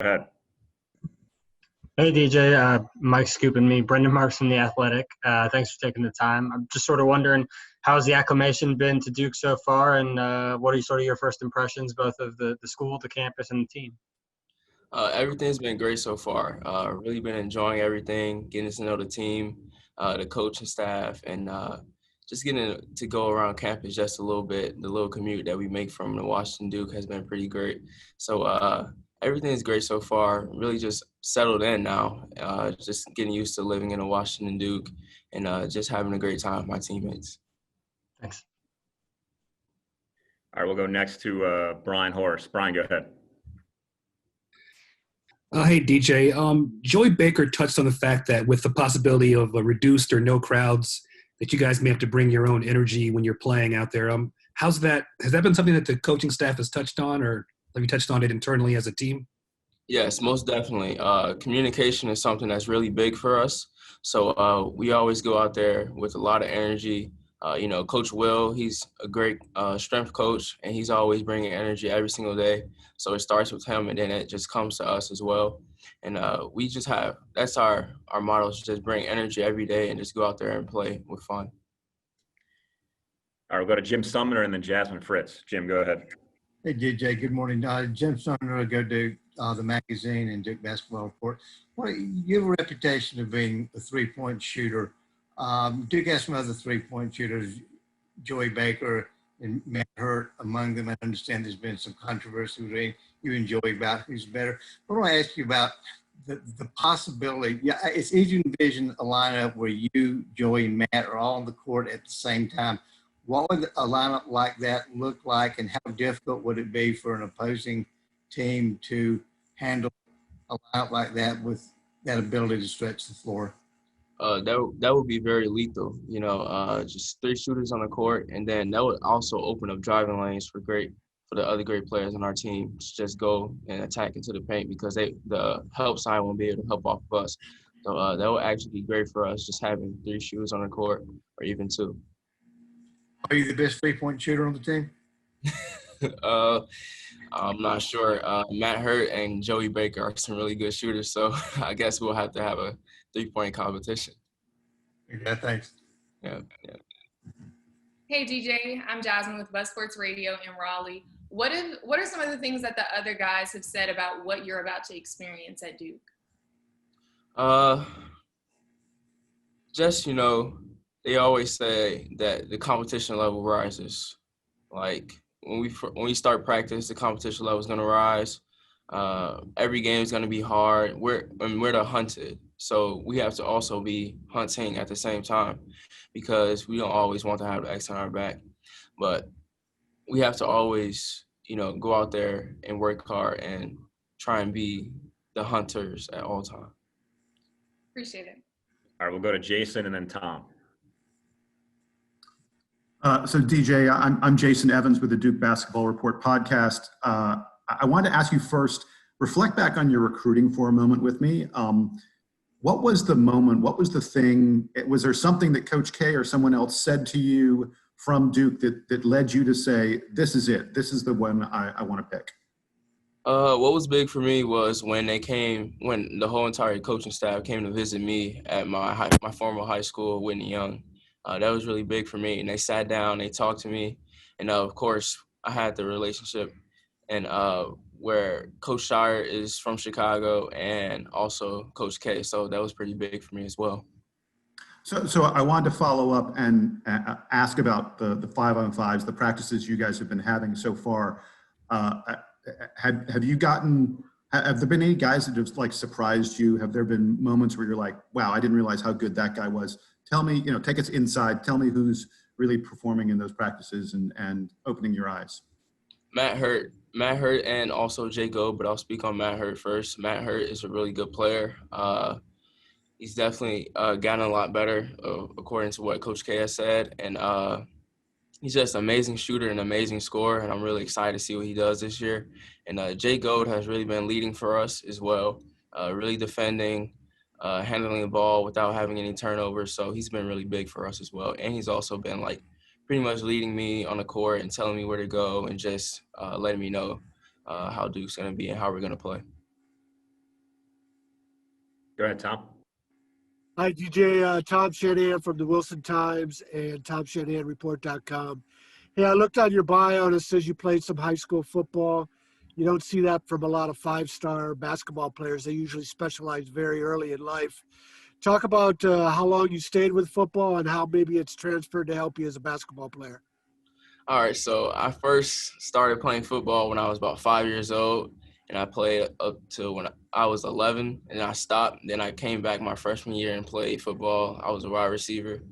Ahead. Hey DJ, Mike's scooping me. Brendan Marks from The Athletic. Thanks for taking the time. I'm just sort of wondering, how's the acclimation been to Duke so far, and what are sort of your first impressions, both of the school, the campus, and the team? Everything's been great so far. Really been enjoying everything, getting to know the team, the coaching staff, and just getting to go around campus just a little bit. The little commute that we make from the Washington Duke has been pretty great. So everything's great so far. Really just settled in now. Just getting used to living in a Washington Duke and just having a great time with my teammates. Thanks. All right, we'll go next to Brian Horace. Brian, go ahead. Hey, DJ. Joey Baker touched on the fact that with the possibility of reduced or no crowds, that you guys may have to bring your own energy when you're playing out there. How's that? Has that been something that the coaching staff has touched on, or have you touched on it internally as a team? Yes, most definitely. Communication is something that's really big for us. So we always go out there with a lot of energy. Coach Will, he's a great strength coach, and he's always bringing energy every single day. So it starts with him, and then it just comes to us as well. And we just that's our motto, is just bring energy every day and just go out there and play with fun. All right, we'll go to Jim Sumner and then Jasmine Fritz. Jim, go ahead. Hey, DJ, good morning. Jim Sumner, I go to the Magaazine and Duke Basketball Report. You have a reputation of being a three-point shooter. Duke has some other three-point shooters, Joey Baker and Matt Hurt among them. I understand there's been some controversy between you and Joey about who's better. But I want to ask you about the possibility. Yeah, it's easy to envision a lineup where you, Joey, and Matt are all on the court at the same time. What would a lineup like that look like, and how difficult would it be for an opposing team to handle a lineup like that with that ability to stretch the floor? That would be very lethal, just three shooters on the court, and then that would also open up driving lanes for the other great players on our team to just go and attack into the paint, because the help side won't be able to help off of us. So that would actually be great for us, just having three shooters on the court, or even two. Are you the best three-point shooter on the team? I'm not sure. Matt Hurt and Joey Baker are some really good shooters, so I guess we'll have to have a three-point competition. Yeah, thanks. Yeah. Hey, DJ. I'm Jasmine with Buzz Sports Radio in Raleigh. What are some of the things that the other guys have said about what you're about to experience at Duke? They always say that the competition level rises. Like when we start practice, the competition level is going to rise. Every game is going to be hard. We're the hunted, so we have to also be hunting at the same time, because we don't always want to have the X on our back, but we have to always, go out there and work hard and try and be the hunters at all times. Appreciate it. All right, we'll go to Jason and then Tom. So DJ, I'm Jason Evans with the Duke Basketball Report podcast. I wanted to ask you first, reflect back on your recruiting for a moment with me. What was the moment? What was the thing? Was there something that Coach K or someone else said to you from Duke that led you to say, this is it, this is the one I want to pick? What was big for me was when the whole entire coaching staff came to visit me at my former high school, Whitney Young. That was really big for me. And they sat down, they talked to me. And, of course, I had the relationship and where Coach Shire is from Chicago and also Coach K. So that was pretty big for me as well. So I wanted to follow up and ask about the 5-on-5s, the practices you guys have been having so far. Have there been any guys that have surprised you? Have there been moments where you're like, wow, I didn't realize how good that guy was? Tell me, take us inside. Tell me who's really performing in those practices and opening your eyes. Matt Hurt and also Jay Gold, but I'll speak on Matt Hurt first. Matt Hurt is a really good player. He's definitely gotten a lot better, according to what Coach K has said. And he's just an amazing shooter and amazing scorer, and I'm really excited to see what he does this year. And Jay Gold has really been leading for us as well, really defending, handling the ball without having any turnovers. So he's been really big for us as well. And he's also been pretty much leading me on the court and telling me where to go and just letting me know how Duke's going to be and how we're going to play. Go ahead, Tom. Hi, DJ. Tom Shanahan from the Wilson Times and TomShanahanReport.com. Hey, I looked on your bio and it says you played some high school football. You don't see that from a lot of five-star basketball players. They usually specialize very early in life. Talk about how long you stayed with football and how maybe it's transferred to help you as a basketball player. All right, so I first started playing football when I was about 5 years old, and I played up to when I was 11, and I stopped. Then I came back my freshman year and played football. I was a wide receiver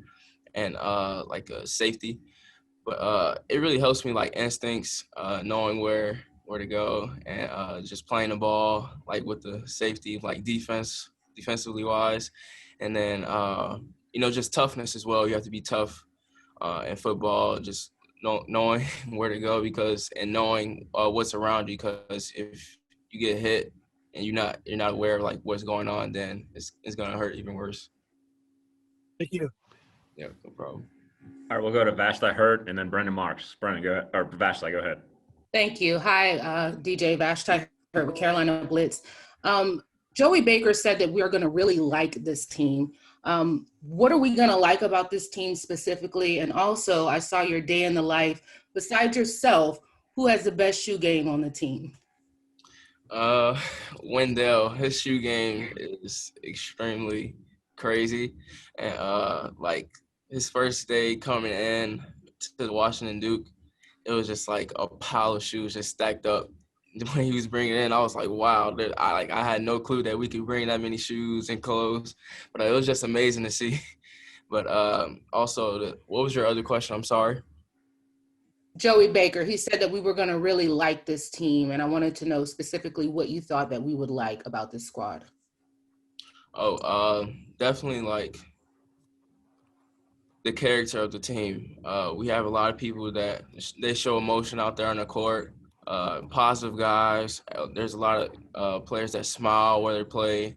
and like a safety. But it really helps me, like, instincts, knowing where to go, and just playing the ball, like, with the safety, like, defensively wise. And then, just toughness as well. You have to be tough in football, just knowing where to go and knowing what's around you, because if you get hit and you're not aware of, like, what's going on, then it's going to hurt even worse. Thank you. Yeah, no problem. All right, we'll go to Vashti Hurt and then Brendan Marks. Brendan, go ahead. Or Vashti, go ahead. Thank you. Hi, DJ Vashti Hurt with Carolina Blitz. Joey Baker said that we're going to really like this team. What are we going to like about this team specifically? And also, I saw your day in the life. Besides yourself, who has the best shoe game on the team? Wendell, his shoe game is extremely crazy. And like, his first day coming in to the Washington Duke, it was just like a pile of shoes just stacked up. When he was bringing it in, I was like, wow, I had no clue that we could bring that many shoes and clothes, but it was just amazing to see. But also, what was your other question? I'm sorry. Joey Baker, he said that we were going to really like this team, and I wanted to know specifically what you thought that we would like about this squad. Oh, definitely, like, the character of the team. We have a lot of people that they show emotion out there on the court. Positive guys. There's a lot of players that smile where they play,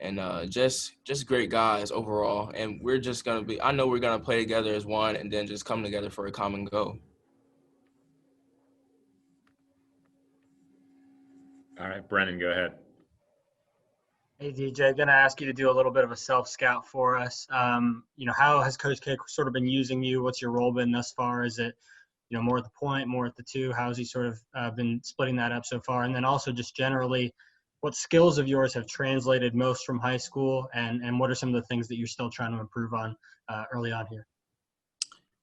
and just great guys overall. And we're just gonna be. I know we're gonna play together as one, and then just come together for a common goal. All right, Brendan, go ahead. Hey, DJ, going to ask you to do a little bit of a self-scout for us. How has Coach K sort of been using you? What's your role been thus far? Is it, more at the point, more at the two? How has he sort of been splitting that up so far? And then also just generally, what skills of yours have translated most from high school, and what are some of the things that you're still trying to improve on early on here?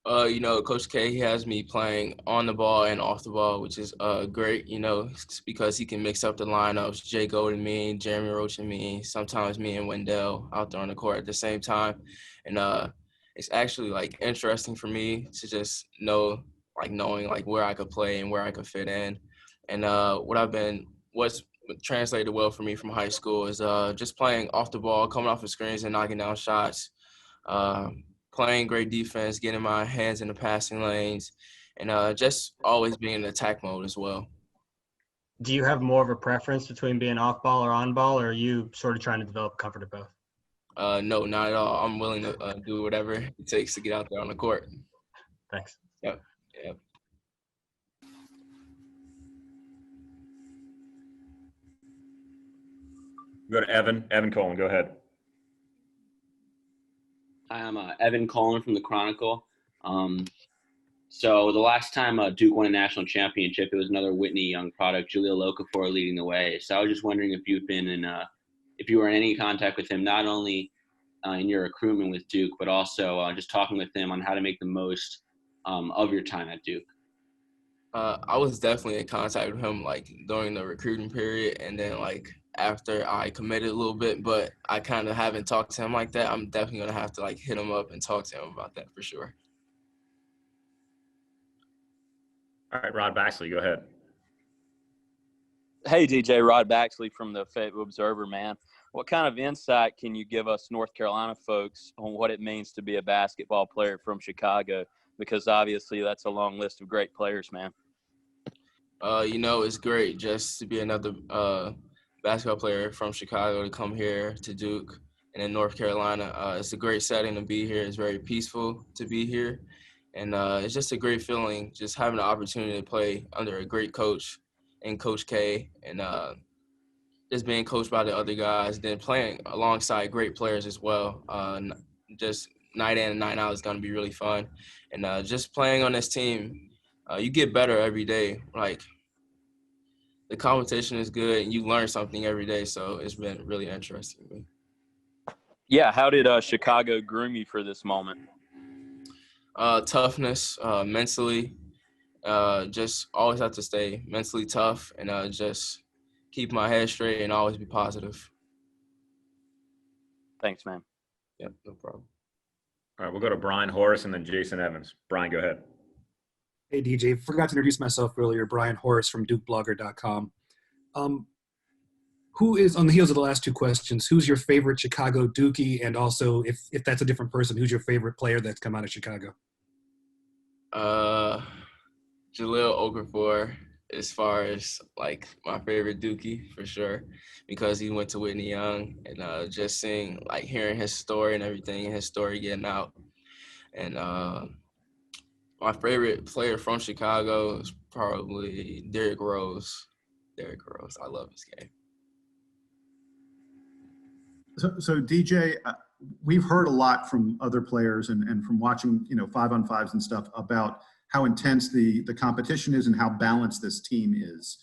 Coach K, he has me playing on the ball and off the ball, which is great, because he can mix up the lineups, Jay Gold and me, Jeremy Roach and me, sometimes me and Wendell out there on the court at the same time. And it's actually, like, interesting for me to just knowing like where I could play and where I could fit in. And what's translated well for me from high school is just playing off the ball, coming off of screens and knocking down shots, playing great defense, getting my hands in the passing lanes, and just always being in attack mode as well. Do you have more of a preference between being off ball or on ball, or are you sort of trying to develop comfort of both? No, not at all. I'm willing to do whatever it takes to get out there on the court. Thanks. Yep. Go to Evan Cohen, go ahead. Hi, I'm Evan Collin from the Chronicle. So the last time Duke won a national championship, it was another Whitney Young product, Julia Okafor leading the way. So I was just wondering if if you were in any contact with him, not only in your recruitment with Duke, but also just talking with him on how to make the most of your time at Duke. I was definitely in contact with him, like, during the recruiting period, and then, like, after I committed a little bit, but I kind of haven't talked to him like that. I'm definitely going to have to, like, hit him up and talk to him about that for sure. All right, Rod Baxley, go ahead. Hey, DJ, Rod Baxley from the Fayetteville Observer, man. What kind of insight can you give us North Carolina folks on what it means to be a basketball player from Chicago? Because obviously that's a long list of great players, man. It's great just to be another basketball player from Chicago to come here to Duke and in North Carolina. It's a great setting to be here. It's very peaceful to be here. And it's just a great feeling just having the opportunity to play under a great coach and Coach K. And just being coached by the other guys, then playing alongside great players as well. Just night in and night out is going to be really fun. And just playing on this team, you get better every day. Like, the competition is good, and you learn something every day, so it's been really interesting to me. Yeah, how did Chicago groom you for this moment? Toughness, mentally, just always have to stay mentally tough and just keep my head straight and always be positive. Thanks, man. Yep, no problem. All right, we'll go to Brian Horace and then Jason Evans. Brian, go ahead. Hey, DJ. Forgot to introduce myself earlier. Brian Horace from DukeBlogger.com. Who is, on the heels of the last two questions, who's your favorite Chicago Dookie? And also, if that's a different person, who's your favorite player that's come out of Chicago? Jaleel Okafor, as far as, like, my favorite Dookie, for sure, because he went to Whitney Young, and just seeing, like, hearing his story and everything, and his story getting out. And my favorite player from Chicago is probably Derrick Rose. Derrick Rose, I love his game. So DJ, we've heard a lot from other players and from watching, 5-on-5s and stuff about how intense the competition is and how balanced this team is.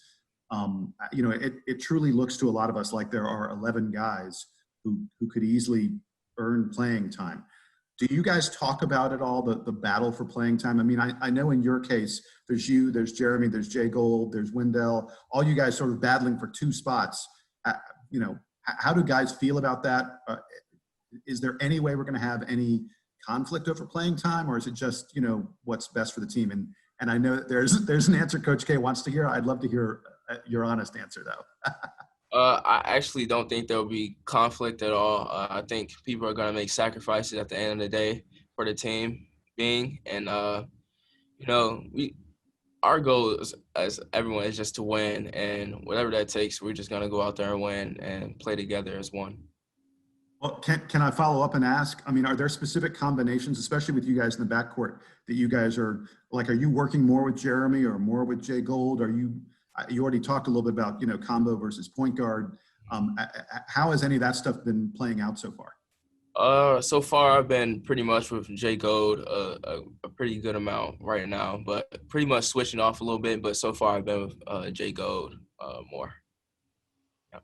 It truly looks to a lot of us like there are 11 guys who could easily earn playing time. Do you guys talk about it all, the battle for playing time? I mean, I know in your case, there's you, there's Jeremy, there's Jay Gold, there's Wendell, all you guys sort of battling for two spots. How do guys feel about that? Is there any way we're going to have any conflict over playing time, or is it just, what's best for the team? And I know that there's an answer Coach K wants to hear. I'd love to hear your honest answer, though. I actually don't think there'll be conflict at all. I think people are going to make sacrifices at the end of the day for the team being. And, our goal as everyone is just to win. And whatever that takes, we're just going to go out there and win and play together as one. Well, can I follow up and ask? I mean, are there specific combinations, especially with you guys in the backcourt, that you guys are you working more with Jeremy or more with Jay Gold? You already talked a little bit about, combo versus point guard. How has any of that stuff been playing out so far? So far I've been pretty much with Jay Gold, a pretty good amount right now, but pretty much switching off a little bit. But so far I've been with Jay Gold more. Yep.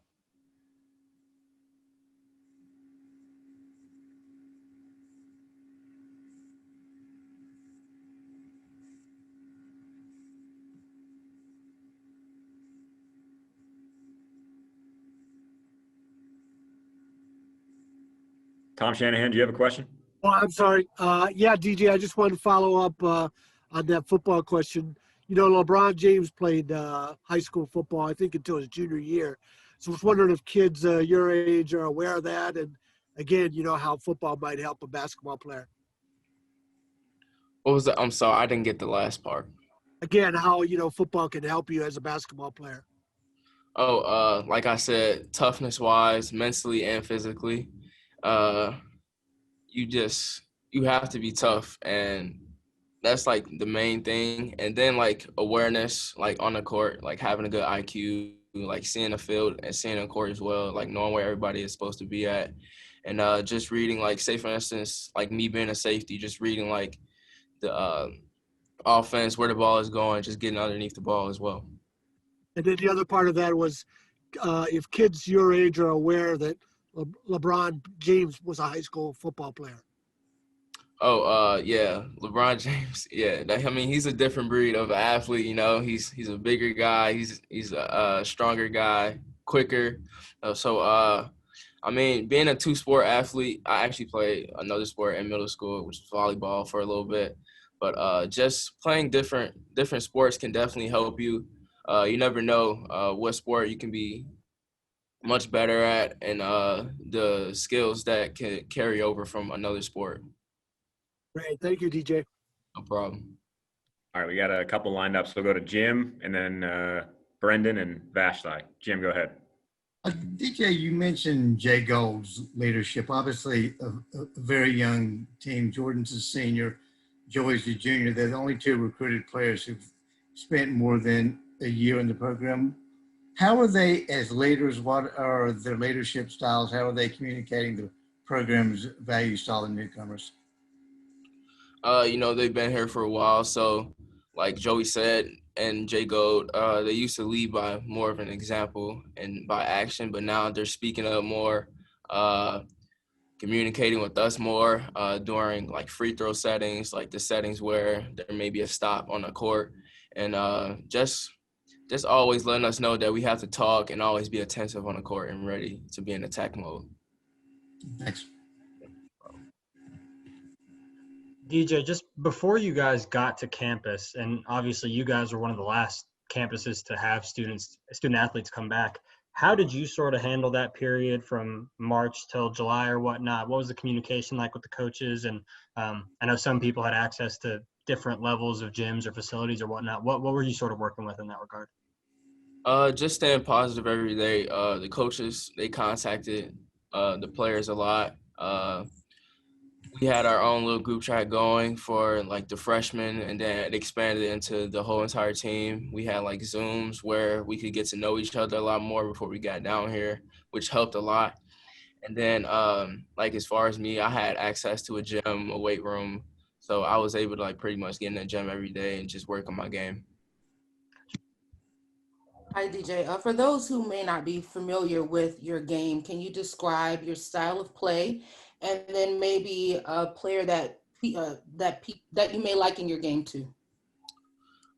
Tom Shanahan, do you have a question? Oh, I'm sorry. Yeah, DJ, I just wanted to follow up on that football question. LeBron James played high school football, I think, until his junior year. So I was wondering if kids your age are aware of that, and again, how football might help a basketball player. What was that? I'm sorry, I didn't get the last part. Again, how football can help you as a basketball player. Oh, like I said, toughness-wise, mentally and physically. You have to be tough, and that's like the main thing. And then like awareness, like on the court, like having a good IQ, like seeing the field and seeing the court as well, like knowing where everybody is supposed to be at. And just reading, like, say for instance, like me being a safety, just reading like the offense, where the ball is going, just getting underneath the ball as well. And then the other part of that was if kids your age are aware that LeBron James was a high school football player. Oh, yeah, LeBron James. Yeah, he's a different breed of athlete. He's a bigger guy. He's a stronger guy, quicker. Being a two-sport athlete, I actually played another sport in middle school, which was volleyball for a little bit. But just playing different sports can definitely help you. You never know what sport you can be much better at, and the skills that can carry over from another sport. Great. Thank you, DJ. No problem. All right, we got a couple lined up. So we'll go to Jim and then Brendan and Vashti. Jim, go ahead. DJ, you mentioned Jay Gold's leadership. Obviously, a very young team. Jordan's a senior, Joey's a junior. They're the only two recruited players who've spent more than a year in the program. How are they as leaders? What are their leadership styles? How are they communicating the program's values to all the newcomers? They've been here for a while, so like Joey said and Jay Gold, they used to lead by more of an example and by action, but now they're speaking up more, communicating with us more during like free throw settings, like the settings where there may be a stop on the court, and just always letting us know that we have to talk and always be attentive on the court and ready to be in attack mode. Thanks. DJ, just before you guys got to campus, and obviously you guys were one of the last campuses to have student athletes come back. How did you sort of handle that period from March till July or whatnot? What was the communication like with the coaches? And I know some people had access to different levels of gyms or facilities or whatnot. What were you sort of working with in that regard? Just staying positive every day. The coaches, they contacted the players a lot. We had our own little group chat going for like the freshmen, and then it expanded into the whole entire team. We had like Zooms where we could get to know each other a lot more before we got down here, which helped a lot. And then like as far as me, I had access to a gym, a weight room. So I was able to like pretty much get in the gym every day and just work on my game. Hi, DJ. For those who may not be familiar with your game, can you describe your style of play, and then maybe a player that you may like in your game too?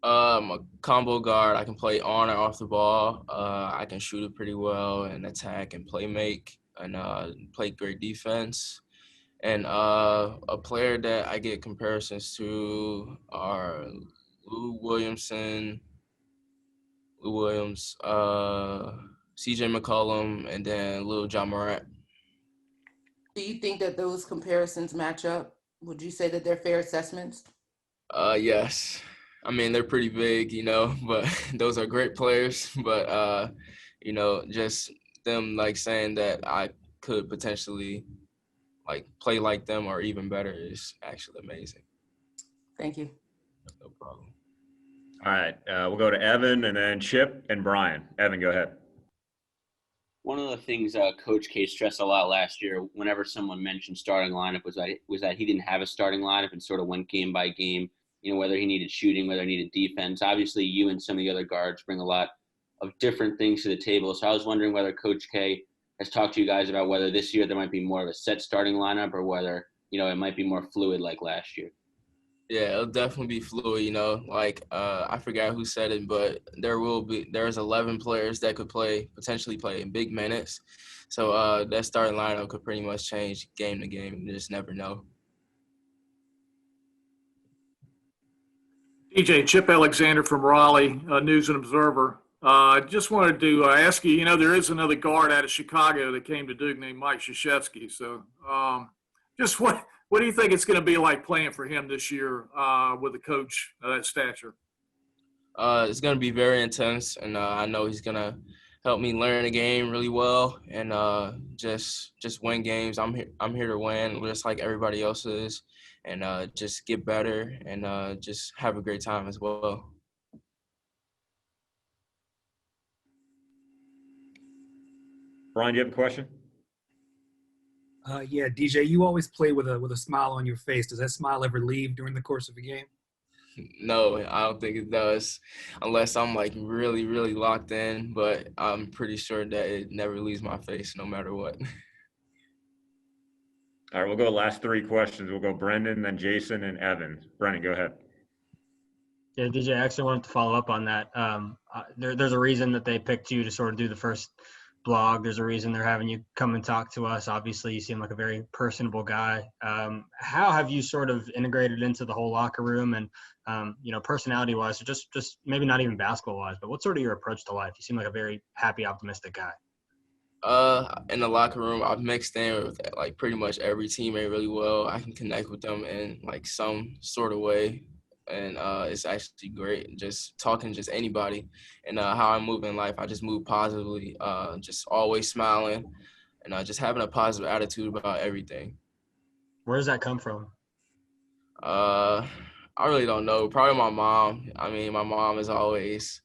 I'm a combo guard. I can play on and off the ball. I can shoot it pretty well and attack and play make and play great defense. And a player that I get comparisons to are Lou Williams, CJ McCollum, and then Lil John Morant. Do you think that those comparisons match up? Would you say that they're fair assessments? Yes. I mean, they're pretty big, but those are great players. But, just them like saying that I could potentially like play like them or even better is actually amazing. Thank you. No problem. All right, we'll go to Evan and then Chip and Brian. Evan, go ahead. One of the things Coach K stressed a lot last year, whenever someone mentioned starting lineup, was that he didn't have a starting lineup and sort of went game by game. Whether he needed shooting, whether he needed defense. Obviously, you and some of the other guards bring a lot of different things to the table. So I was wondering whether Coach K has talked to you guys about whether this year there might be more of a set starting lineup or whether it might be more fluid like last year. Yeah, it'll definitely be fluid, like I forgot who said it, but there's 11 players that could potentially play in big minutes. So that starting lineup could pretty much change game to game. You just never know. DJ, Chip Alexander from Raleigh, News and Observer. I just wanted to ask you, there is another guard out of Chicago that came to Duke named Mike Krzyzewski. So just what do you think it's going to be like playing for him this year with a coach of that stature? It's going to be very intense, and I know he's going to help me learn the game really well and just win games. I'm here to win just like everybody else is, and just get better and just have a great time as well. Brian, do you have a question? Yeah, DJ, you always play with a smile on your face. Does that smile ever leave during the course of a game? No, I don't think it does, unless I'm like really, really locked in. But I'm pretty sure that it never leaves my face, no matter what. All right, we'll go last three questions. We'll go Brendan, then Jason, and Evan. Brendan, go ahead. Yeah, DJ, I actually wanted to follow up on that. There's a reason that they picked you to sort of do the first blog. There's a reason they're having you come and talk to us. Obviously, you seem like a very personable guy. How have you sort of integrated into the whole locker room and, personality-wise, or just maybe not even basketball-wise, but what's sort of your approach to life? You seem like a very happy, optimistic guy. In the locker room, I've mixed in with like pretty much every teammate really well. I can connect with them in like some sort of way, and it's actually great just talking to just anybody. And how I move in life, I just move positively, just always smiling, and just having a positive attitude about everything. Where does that come from? I really don't know. Probably my mom. I mean, my mom is always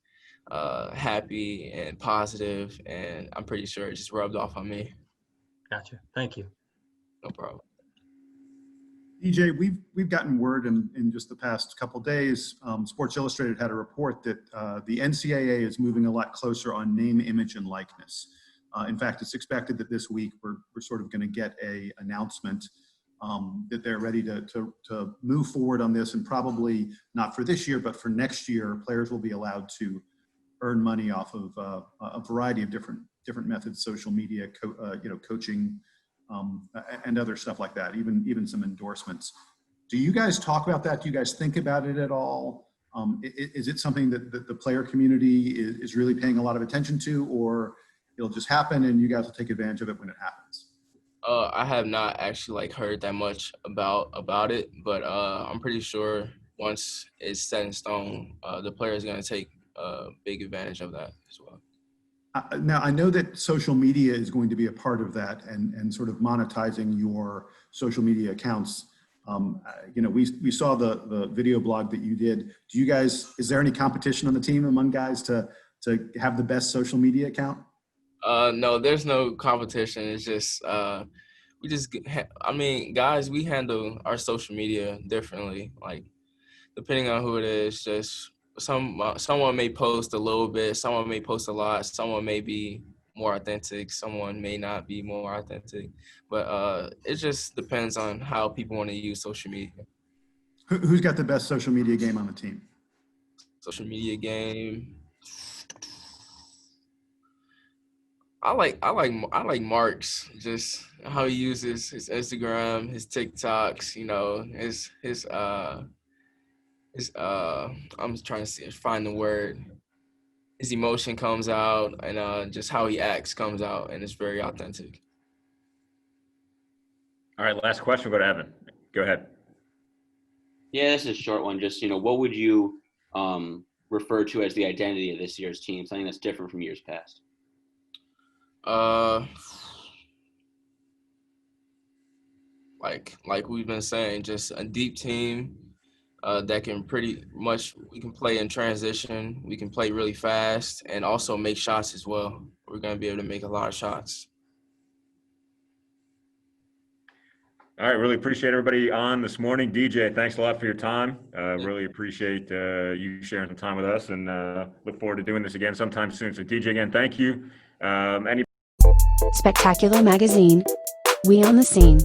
happy and positive, and I'm pretty sure it just rubbed off on me. Gotcha. Thank you. No problem. DJ, we've gotten word in just the past couple days. Sports Illustrated had a report that the NCAA is moving a lot closer on name, image, and likeness. In fact, it's expected that this week we're sort of going to get a announcement that they're ready to move forward on this, and probably not for this year, but for next year, players will be allowed to earn money off of a variety of different methods, social media, coaching, and other stuff like that, even some endorsements. Do you guys talk about that? Do you guys think about it at all? Is it something that the player community is really paying a lot of attention to, or it'll just happen and you guys will take advantage of it when it happens? I have not actually heard that much about it, but I'm pretty sure once it's set in stone, the player is going to take big advantage of that as well. Now, I know that social media is going to be a part of that, and sort of monetizing your social media accounts. We saw the video blog that you did. Do you guys, is there any competition on the team among guys to have the best social media account? No, there's no competition. It's just, guys, we handle our social media differently. Depending on who it is, just someone may post a little bit, someone may post a lot, someone may be more authentic, someone may not be more authentic. But it just depends on how people want to use social media. Who's got the best social media game on the team? Social media game. I like Mark's, just how he uses his Instagram, his TikToks, I'm trying to find the word. His emotion comes out, and just how he acts comes out, and it's very authentic. All right, last question. We'll go to Evan. Go ahead. Yeah, this is a short one. Just, what would you refer to as the identity of this year's team? Something that's different from years past. Like we've been saying, just a deep team that can we can play in transition, we can play really fast, and also make shots as well. We're going to be able to make a lot of shots. All right, really appreciate everybody on this morning. DJ, thanks a lot for your time. Really appreciate you sharing some time with us, and look forward to doing this again sometime soon. So DJ, again, thank you. Spectacular Magazine. We on the scene.